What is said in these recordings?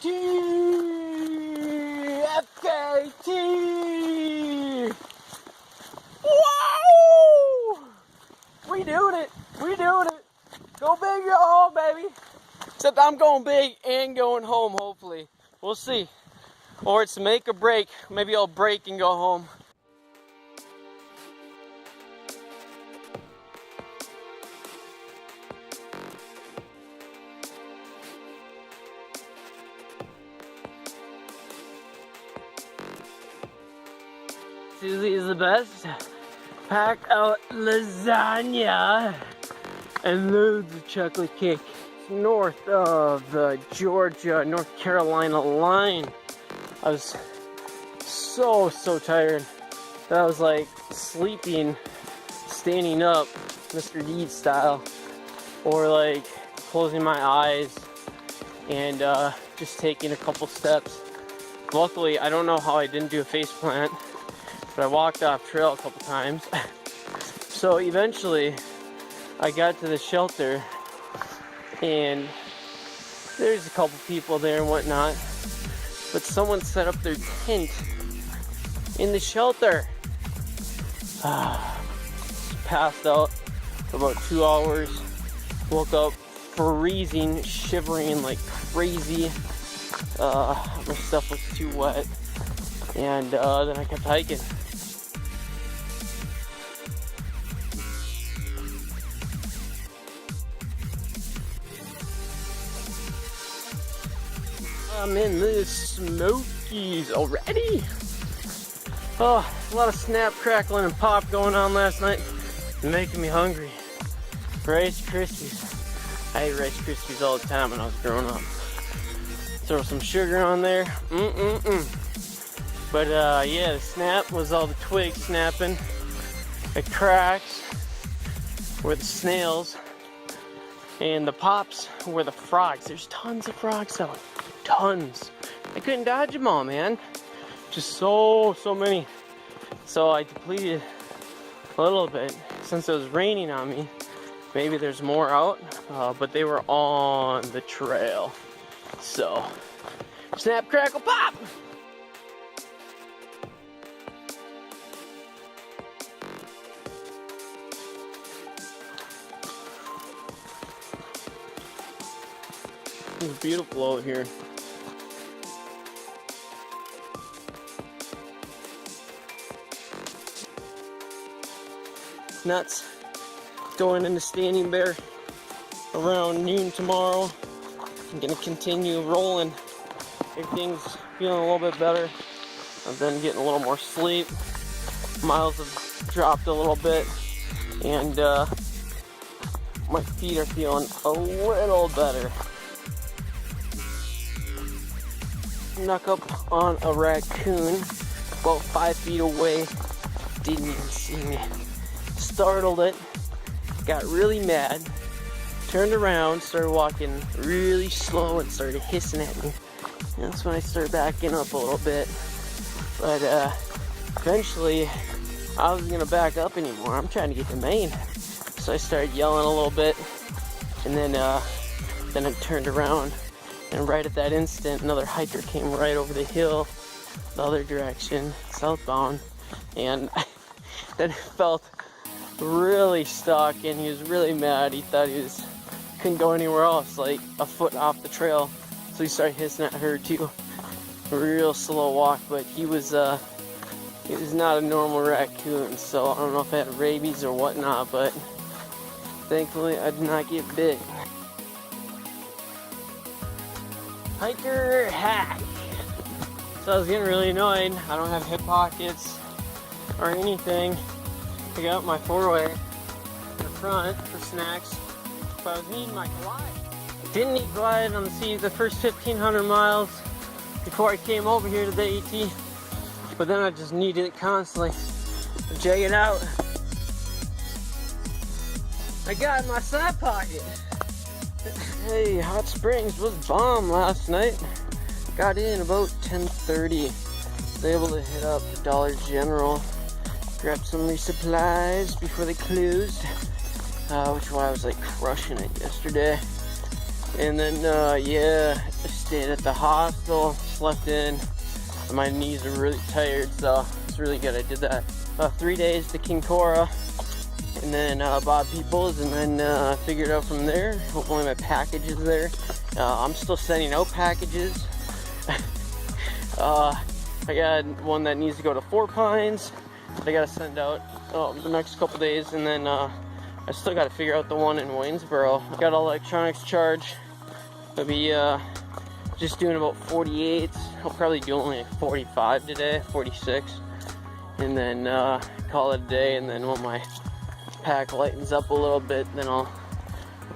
FKT! Whoa! We doing it. We doing it. Go big, go home, baby. Except I'm going big and going home, hopefully. We'll see. Or it's make or break. Maybe I'll break and go home. Susie is the best. Pack out lasagna and loads of chocolate cake. It's north of the Georgia, North Carolina line. I was so tired that I was like sleeping, standing up, Mr. Deed style, or like closing my eyes and just taking a couple steps. Luckily, I don't know how I didn't do a face plant, but I walked off trail a couple times. So eventually I got to the shelter and there's a couple people there and whatnot, but someone set up their tent in the shelter. Passed out for about 2 hours, woke up freezing, shivering like crazy. My stuff was too wet, and then I kept hiking. I'm in the Smokies already. Oh, a lot of snap, crackling, and pop going on last night. It's making me hungry. Rice Krispies. I ate Rice Krispies all the time when I was growing up. Throw some sugar on there. But yeah, the snap was all the twigs snapping. The cracks were the snails. And the pops were the frogs. There's tons of frogs out. Tons. I couldn't dodge them all, man. Just so many. So I depleted a little bit since it was raining on me. Maybe there's more out, but they were on the trail. So, snap, crackle, pop! It's beautiful out here. Nuts. Going into Standing Bear around noon tomorrow. I'm gonna continue rolling. Everything's feeling a little bit better. I've been getting a little more sleep. Miles have dropped a little bit, and my feet are feeling a little better. Snuck up on a raccoon about 5 feet away. Didn't even see me. Startled it. Got really mad. Turned around, started walking really slow, and started hissing at me. And that's when I started backing up a little bit. But eventually, I wasn't gonna back up anymore. I'm trying to get to Maine. So I started yelling a little bit, and then I turned around, and right at that instant, another hiker came right over the hill, the other direction, southbound, and then it felt really stuck, and he was really mad. He thought couldn't go anywhere else, like a foot off the trail. So he started hissing at her too. A real slow walk, but he was not a normal raccoon, so I don't know if it had rabies or whatnot, but thankfully I did not get bit. Hiker hack. So I was getting really annoyed. I don't have hip pockets or anything. I got my 4-way in the front for snacks, but I was needing my Glide. I didn't need Glide on the first 1,500 miles before I came over here to the AT, but then I just needed it constantly. Check it out. I got my side pocket. Hey, Hot Springs was bomb last night. Got in about 10:30. Was able to hit up Dollar General. Grabbed some resupplies before they closed, which is why I was like crushing it yesterday. And then, yeah, I stayed at the hostel, slept in. My knees are really tired, so it's really good. I did that 3 days to Kincora, and then Bob Peoples, and then figured out from there. Hopefully my package is there. I'm still sending out packages. I got one that needs to go to Four Pines that I gotta send out the next couple days, and then I still gotta figure out the one in Waynesboro. I got electronics charge. I'll be just doing about 48. I'll probably do only like 45 today, 46, and then call it a day. And then when my pack lightens up a little bit, then I'll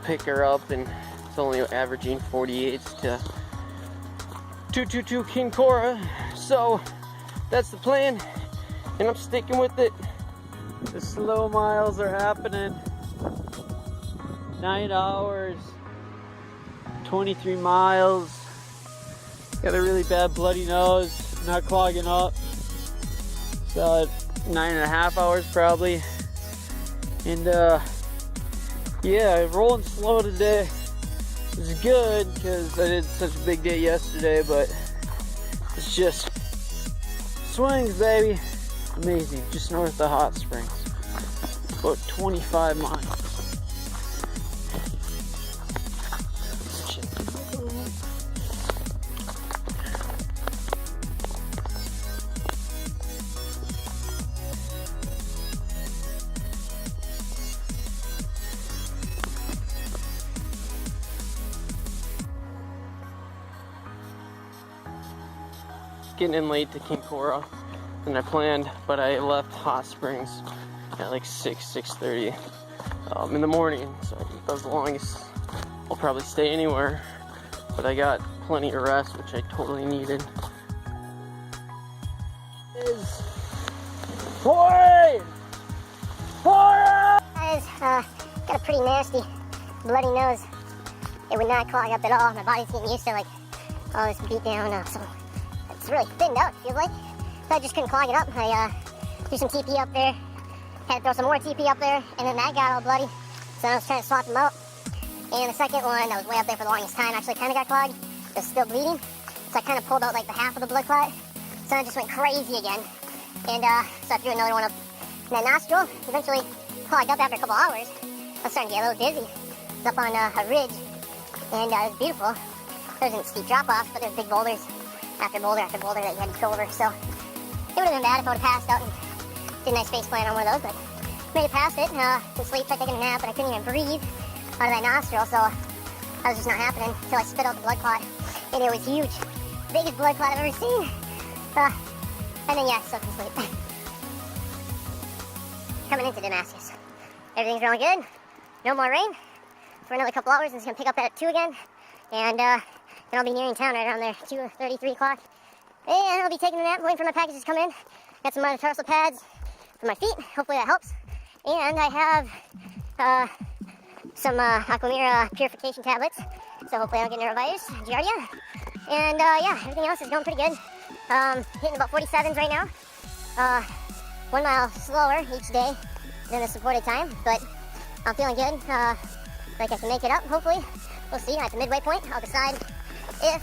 pick her up, and it's only averaging 48 to 222 Kincora. So that's the plan, and I'm sticking with it. The slow miles are happening. 9 hours, 23 miles. Got a really bad bloody nose, not clogging up. So 9.5 hours probably. And yeah, rolling slow today is good because I did such a big day yesterday, but it's just swings, baby. Amazing, just north of Hot Springs. About 25 miles. Getting in late to Kincora than I planned, but I left Hot Springs at like 6:30 in the morning, so that was the longest I'll probably stay anywhere, but I got plenty of rest, which I totally needed. Is Guys, got a pretty nasty bloody nose. It would not clog up at all. My body's getting used to like all this beat down, so it's really thinned out, it feels like. So I just couldn't clog it up. I threw some TP up there, had to throw some more TP up there, and then that got all bloody. So I was trying to swap them out. And the second one that was way up there for the longest time actually kind of got clogged. It was still bleeding. So I kind of pulled out like the half of the blood clot. So I just went crazy again. And so I threw another one up in that nostril. Eventually clogged up after a couple hours. I was starting to get a little dizzy. It was up on a ridge, and it was beautiful. There wasn't steep drop-off, but there's big boulders after boulder after boulder that you had to go over. So it would have been bad if I would have passed out and did a nice face plant on one of those, but made it past it. Could sleep, tried taking a nap, but I couldn't even breathe out of that nostril, so that was just not happening until I spit out the blood clot, and it was huge. Biggest blood clot I've ever seen. And then yeah, soaked in sleep. Coming into Damascus. Everything's really good. No more rain for another couple hours, and it's gonna pick up at 2 again. And then I'll be nearing town right around there, 2:30, 3 o'clock. And I'll be taking a nap, waiting for my packages to come in. Got some metatarsal pads for my feet. Hopefully that helps. And I have some Aquamira purification tablets. So hopefully I don't get neurovirus, Giardia. And yeah, everything else is going pretty good. Hitting about 47s right now. 1 mile slower each day than the supported time, but I'm feeling good. Like I can make it up, hopefully. We'll see. At the midway point, I'll decide if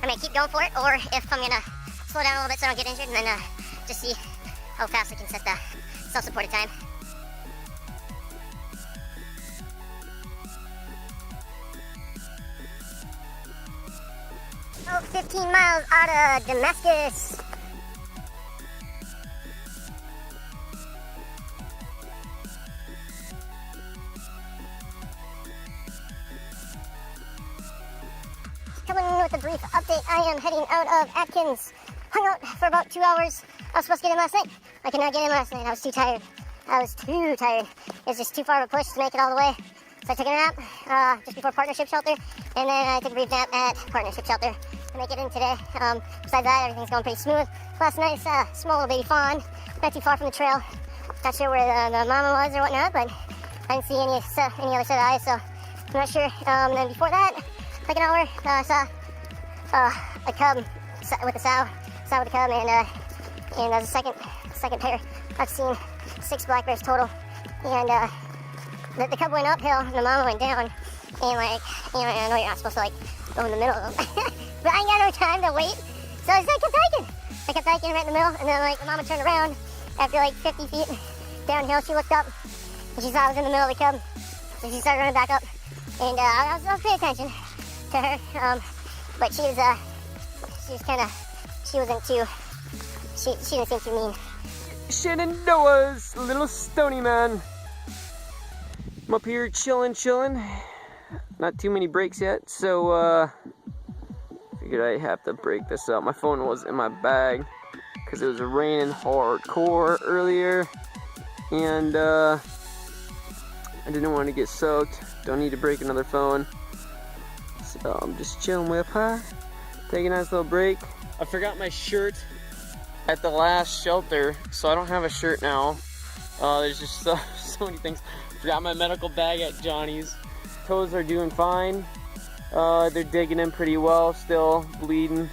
I'm gonna keep going for it or if I'm gonna slow down a little bit so I don't get injured, and then just see how fast I can set the self-supported time. Oh, 15 miles out of Damascus. Coming with a brief update, I am heading out of Atkins. Hung out for about 2 hours. I was supposed to get in last night. I could not get in last night. I was too tired. It was just too far of a push to make it all the way. So I took a nap just before Partnership Shelter, and then I took a brief nap at Partnership Shelter to make it in today. Besides that, everything's going pretty smooth. Last night's small little baby fawn, not too far from the trail. Not sure where the mama was or whatnot, but I didn't see any other set of eyes, so I'm not sure. And then before that, like an hour, saw a cub with a sow with a cub, and that was the second pair. I've seen 6 black bears total, and the cub went uphill and the mama went down, And like, you know, I know you're not supposed to like go in the middle of them. But I ain't got no time to wait. So I just kept hiking. I kept hiking right in the middle, and then like Mama turned around after like 50 feet downhill. She looked up, and she saw I was in the middle of the cub. So she started running back up, and I was paying attention to her. But she didn't seem too mean. Shenandoah's little stony man. I'm up here chilling. Not too many breaks yet, so figured I have to break this up. My phone was in my bag because it was raining hardcore earlier, and I didn't want to get soaked. Don't need to break another phone, so I'm just chilling way up high, taking a nice little break. I forgot my shirt at the last shelter, so I don't have a shirt now. There's just so many things. Forgot my medical bag at Johnny's. Toes are doing fine. They're digging in pretty well, still bleeding.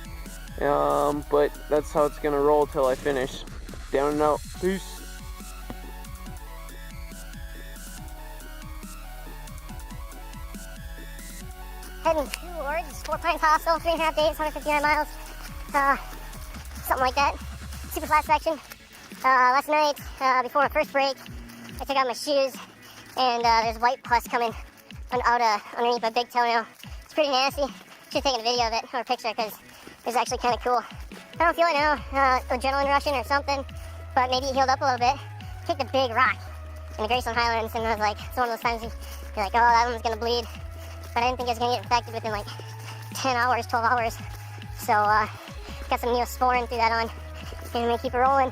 But that's how it's gonna roll till I finish. Down and out. Peace. Heading towards Fort Pines Hostel, 3.5 days, 159 miles. Something like that. Super flat section. Last night, before my first break, I took out my shoes, and there's white pus coming out underneath my big toenail. It's pretty nasty. Should have taken a video of it or a picture because it's actually kind of cool. I don't feel it now, adrenaline rushing or something, but maybe it healed up a little bit. Kicked a big rock in the Graceland Highlands, and I was like, it's one of those times you're like, oh, that one's gonna bleed. But I didn't think it was gonna get infected within like 10 hours, 12 hours. So got some Neosporin, threw that on, and I'm gonna keep it rolling.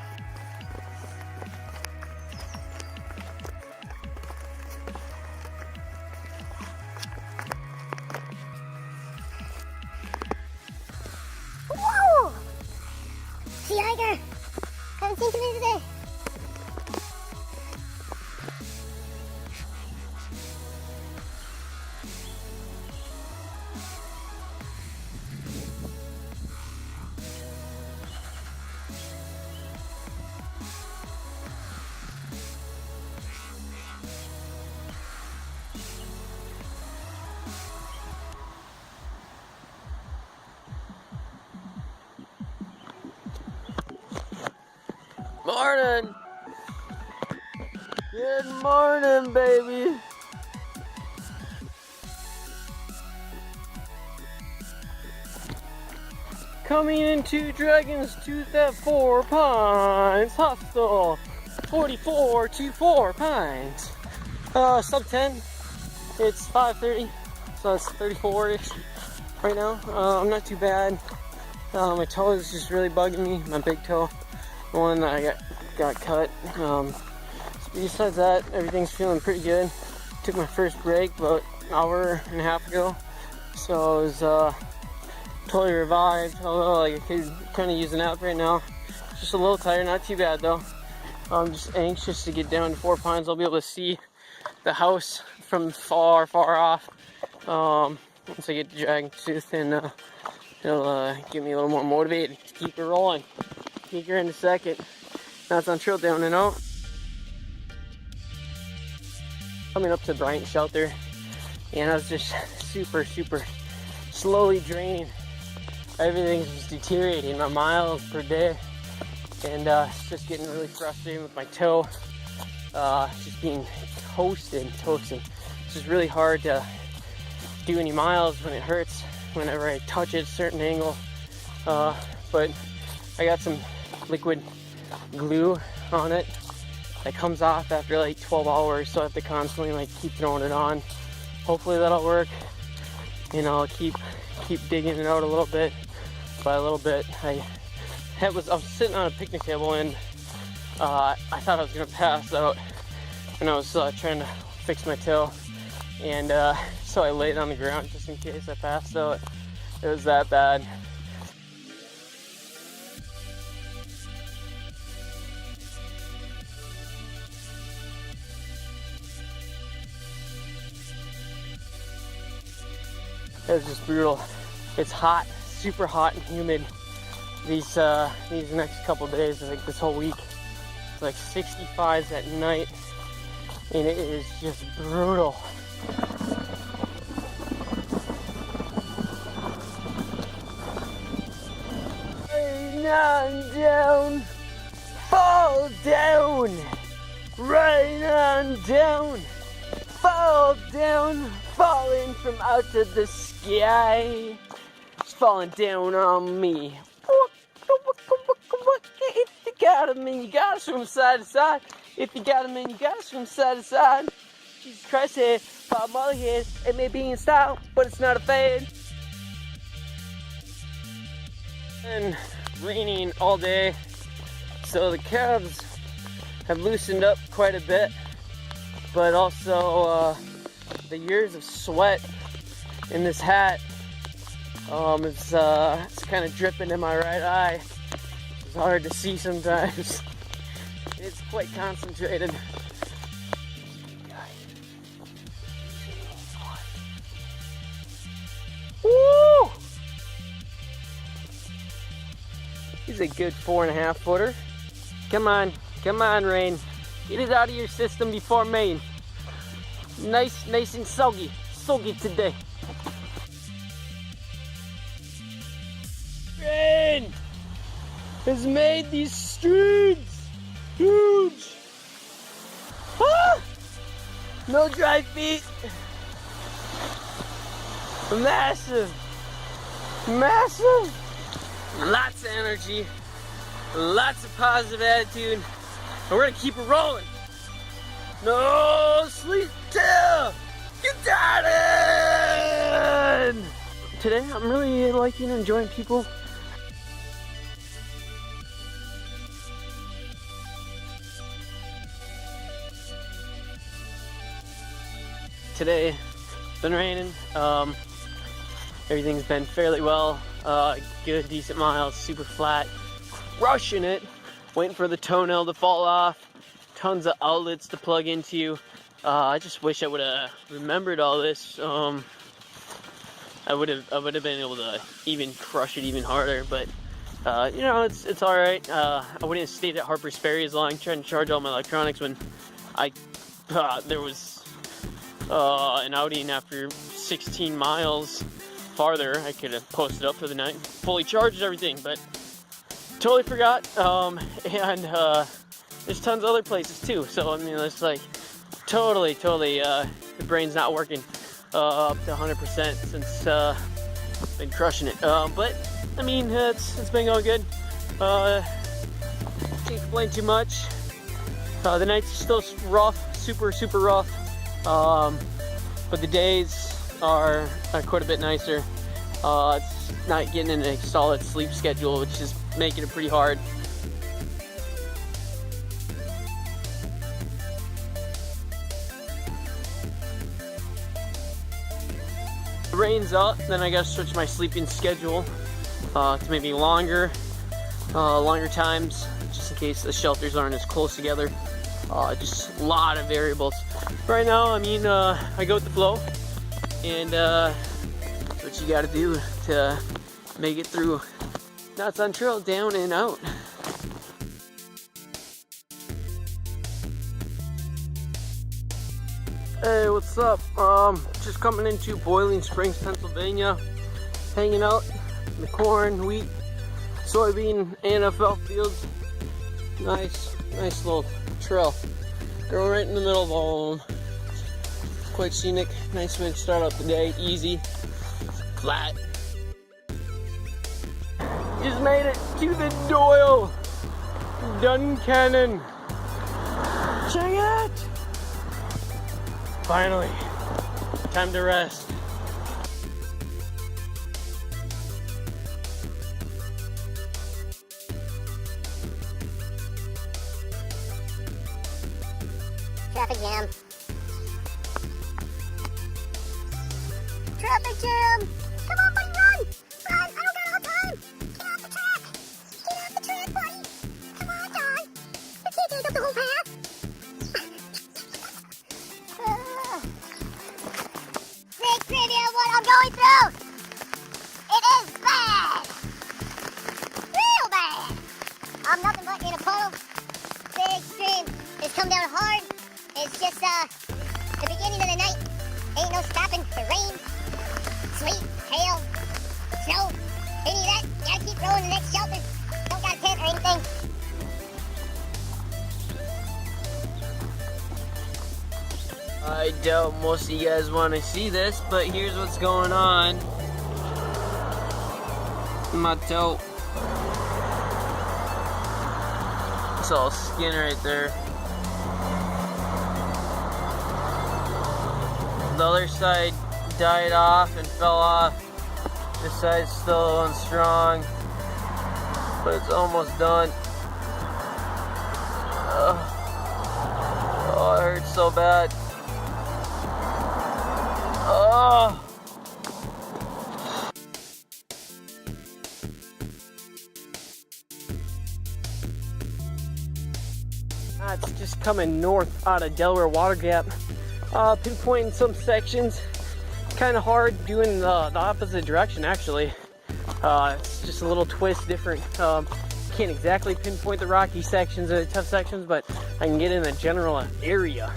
Whoa! Sea hiker! Haven't seen too many today. Morning! Good morning, baby! Coming into Dragon's Tooth at 4 Pines Hostel. 44 to 4 Pines. Sub 10. It's 5:30, so it's 34-ish right now. I'm not too bad. My toe is just really bugging me, my big toe. The one that I got cut. Besides that, everything's feeling pretty good. Took my first break about an hour and a half ago, so I was totally revived. Although like I could kind of use a nap right now. Just a little tired, not too bad though. I'm just anxious to get down to 4 Pines. I'll be able to see the house from far off. Once I get to Dragon's Tooth, and it'll get me a little more motivated to keep it rolling. Peek her in a second. Now it's on trail down and out. Coming up to Bryant Shelter, and I was just super slowly draining. Everything's just deteriorating, my miles per day, and it's just getting really frustrating with my toe. Just being toasted. It's just really hard to do any miles when it hurts whenever I touch it a certain angle. But I got some liquid glue on it that comes off after like 12 hours, so I have to constantly like keep throwing it on. Hopefully that'll work, and I'll keep digging it out a little bit by a little bit. I was sitting on a picnic table, and I thought I was gonna pass out, and I was trying to fix my toe, and so I laid on the ground just in case I passed out. It was that bad. It was just brutal. It's hot, super hot and humid these next couple days, like this whole week. It's like 65s at night, and it is just brutal. from out of the sky. It's falling down on me. If you got him, man, you gotta swim side to side. If you got him, man, you gotta swim side to side. Jesus Christ, head, Bob Marley head. It may be in style, but it's not a fad. And raining all day, so the calves have loosened up quite a bit, but also the years of sweat in this hat, it's kind of dripping in my right eye. It's hard to see sometimes. It's quite concentrated. Woo! He's a good 4.5 footer. Come on, Rain. Get it out of your system before Maine. Nice and soggy today. Rain has made these streets huge. Ah! No dry feet. Massive. Lots of energy, lots of positive attitude, and we're gonna keep it rolling. No sleep till you got it! Today, I'm really liking and enjoying people. Today, it's been raining. Everything's been fairly well. Good, decent miles, super flat, crushing it. Waiting for the toenail to fall off. Tons of outlets to plug into. I just wish I would have remembered all this. I would have been able to even crush it even harder. But you know, it's all right. I wouldn't have stayed at Harper's Ferry as long trying to charge all my electronics when there was an outing after 16 miles farther. I could have posted up for the night, fully charged everything, but totally forgot. And there's tons of other places too. So I mean, it's like totally the brain's not working up to 100% since been crushing it. But I mean, it's been going good. Can't complain too much. The nights are still rough, super rough. But the days are quite a bit nicer. It's not getting in a solid sleep schedule, which is making it pretty hard. The rain's up, then I gotta switch my sleeping schedule to maybe longer times, just in case the shelters aren't as close together. Just a lot of variables. Right now, I mean, I go with the flow, and that's what you gotta do to make it through. Now it's on trail, down and out. Hey, what's up? Just coming into Boiling Springs, Pennsylvania, hanging out in the corn, wheat, soybean, NFL fields. Nice little trail. Going right in the middle of all of them. Quite scenic. Nice way to start out the day. Easy, flat. Just made it to the Doyle Duncannon. Check it! Finally, time to rest. Traffic jam. Traffic jam! Come on, buddy, run! Run! I don't got all time! Get off the track! Get off the track, buddy! Come on, dog! You can't take up the whole path! Big preview of what I'm going through! It is bad! Real bad! I'm nothing but in a puddle. Big stream. It's come down hard. It's just the beginning of the night. Ain't no stopping. The rain, sleet, hail, snow, any of that. You gotta keep rolling the next shelter. Don't got a tent or anything. I doubt most of you guys want to see this, but here's what's going on. My toe. It's all skin right there. The other side died off and fell off. This side's still going strong, but it's almost done. Oh, it hurts so bad. Oh. It's just coming north out of Delaware Water Gap. Pinpointing some sections. Kind of hard doing the opposite direction, actually. It's just a little twist different. Can't exactly pinpoint the rocky sections or the tough sections, but I can get in a general area.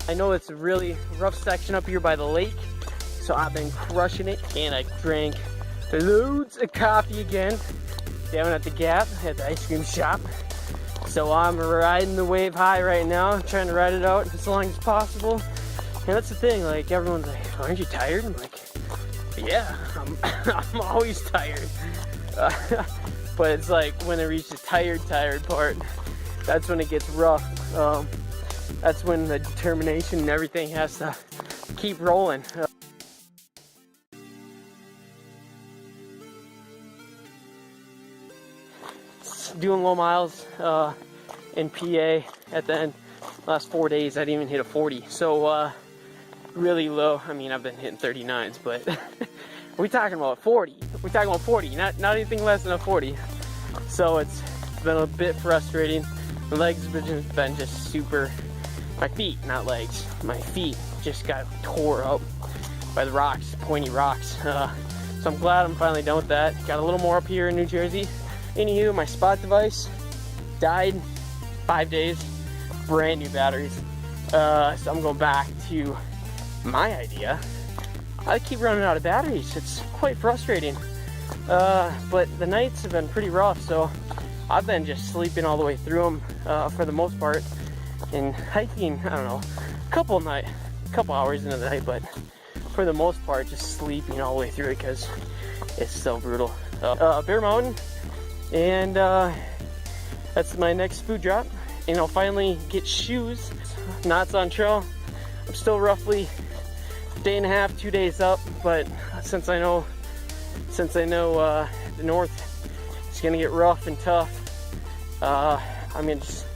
I know it's a really rough section up here by the lake, so I've been crushing it, and I drank loads of coffee again down at the Gap at the ice cream shop. So I'm riding the wave high right now, trying to ride it out as long as possible. And that's the thing, like, everyone's like, aren't you tired? I'm like, yeah, I'm always tired. But it's like when I reach the tired part, that's when it gets rough. That's when the determination and everything has to keep rolling. Doing low miles in PA at the end. Last 4 days I didn't even hit a 40. So really low. I mean, I've been hitting 39s, but we're talking about 40. We're talking about 40, not anything less than a 40. So it's been a bit frustrating. My legs have been just super, my feet, not legs, my feet just got tore up by the rocks, pointy rocks. So I'm glad I'm finally done with that. Got a little more up here in New Jersey. Anywho, my spot device died 5 days, brand new batteries. So I'm going back to my idea. I keep running out of batteries. It's quite frustrating. But the nights have been pretty rough, so I've been just sleeping all the way through them for the most part. And hiking, I don't know, a couple hours into the night, but for the most part, just sleeping all the way through it because it's so brutal. Bear Mountain. And that's my next food drop, and I'll finally get shoes. Knots on trail. I'm still roughly a day and a half, 2 days up, but since I know the north is gonna get rough and tough, I'm gonna just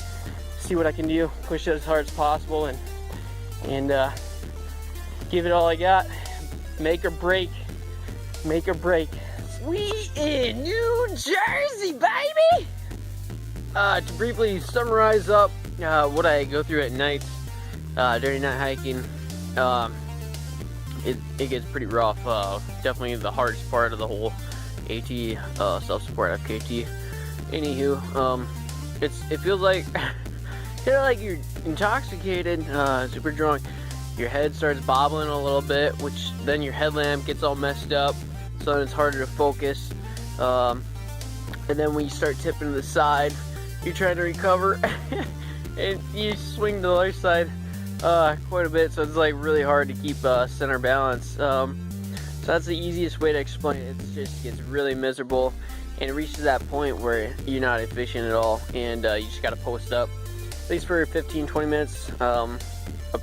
see what I can do, push it as hard as possible, and give it all I got. Make or break. We in New Jersey, baby! To briefly summarize up what I go through at night during night hiking, it gets pretty rough. Definitely the hardest part of the whole AT, self-support FKT. Anywho, it feels like kind of like you're intoxicated, super drunk. Your head starts bobbling a little bit, which then your headlamp gets all messed up. So then it's harder to focus, and then when you start tipping to the side, you're trying to recover, and you swing to the other side quite a bit, so it's like really hard to keep center balance. So that's the easiest way to explain it. It just gets really miserable, and it reaches that point where you're not efficient at all, and you just gotta post up, at least for 15-20 minutes, up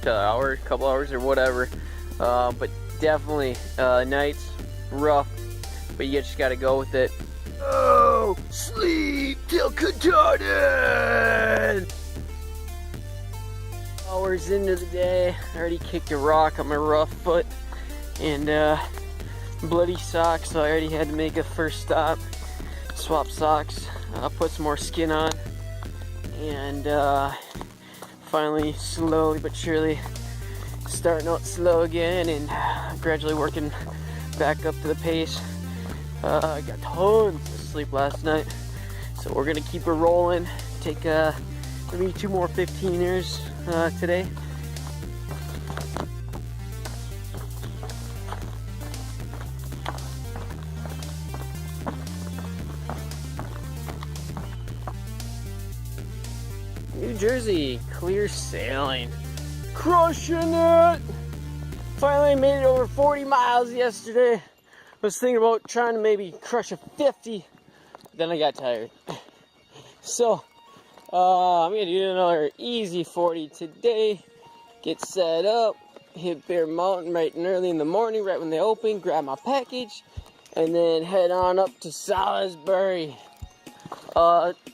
to an hour, a couple hours, or whatever. But definitely nights rough, but you just gotta go with it. Oh, sleep till retarded. Hours into the day, I already kicked a rock on my rough foot and bloody socks, so I already had to make a first stop, swap socks, put some more skin on, and finally, slowly but surely, starting out slow again and gradually working back up to the pace. I got tons of sleep last night, so we're gonna keep it rolling. Take maybe 2 more 15ers today. New Jersey, clear sailing. Crushing it! Finally made it over 40 miles yesterday. Was thinking about trying to maybe crush a 50, then I got tired. So, I'm gonna do another easy 40 today. Get set up, hit Bear Mountain right and early in the morning, right when they open, grab my package, and then head on up to Salisbury.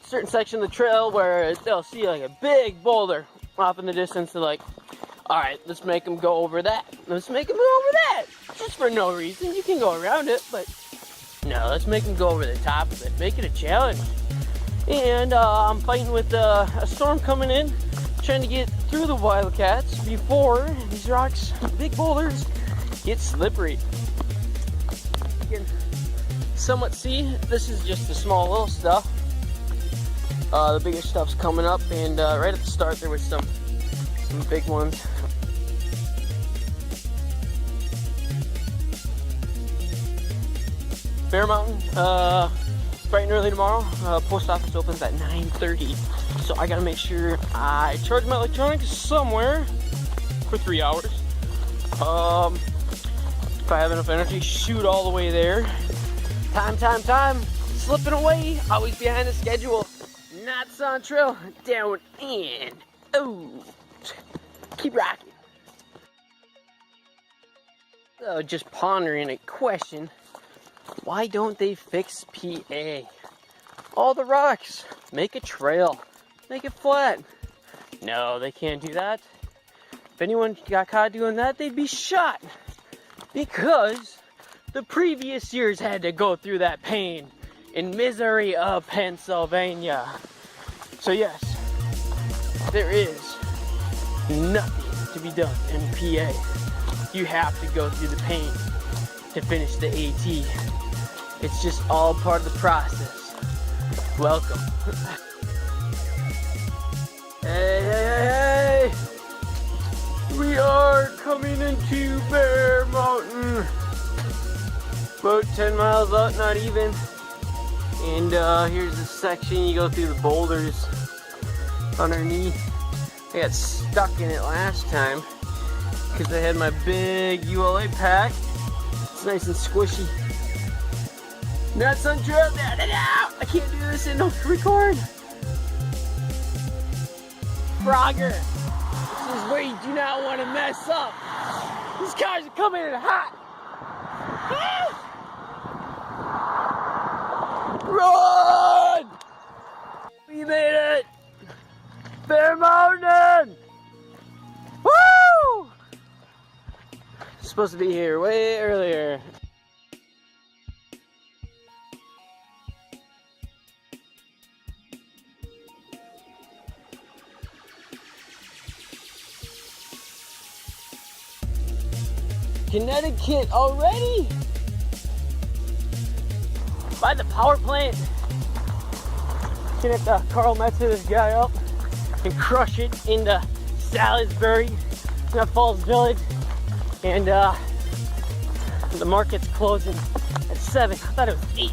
Certain section of the trail where they'll see like a big boulder off in the distance. They're like, alright, let's make them go over that. Let's make them go over that. Just for no reason. You can go around it, but no, let's make them go over the top of it. Make it a challenge. And I'm fighting with a storm coming in, trying to get through the wildcats before these rocks, big boulders, get slippery. You can somewhat see, this is just the small little stuff. The bigger stuff's coming up, and right at the start there was some big ones. Bear Mountain, bright and early tomorrow. Post office opens at 9:30, so I gotta make sure I charge my electronics somewhere for 3 hours. If I have enough energy, shoot all the way there. Time, slipping away, always behind the schedule. Knots on trail, down and out. Keep rocking. So just pondering a question. Why don't they fix PA? All the rocks, make a trail, make it flat. No, they can't do that. If anyone got caught doing that, they'd be shot. Because the previous years had to go through that pain in misery of Pennsylvania. So yes, there is nothing to be done in PA. You have to go through the pain to finish the AT. It's just all part of the process. Welcome. Hey! We are coming into Bear Mountain. About 10 miles out, not even. And here's the section, you go through the boulders underneath. I got stuck in it last time because I had my big ULA pack. It's nice and squishy. Nuts on trail, no! I can't do this and don't record. Frogger, this is where you do not want to mess up. These cars are coming in hot. Run! We made it! Bear Mountain! Woo! Supposed to be here way earlier. Connecticut already? By the power plant. Gonna have to Carl Metzer this guy up and crush it into Salisbury, Falls Village, and the market's closing at 7. I thought it was 8.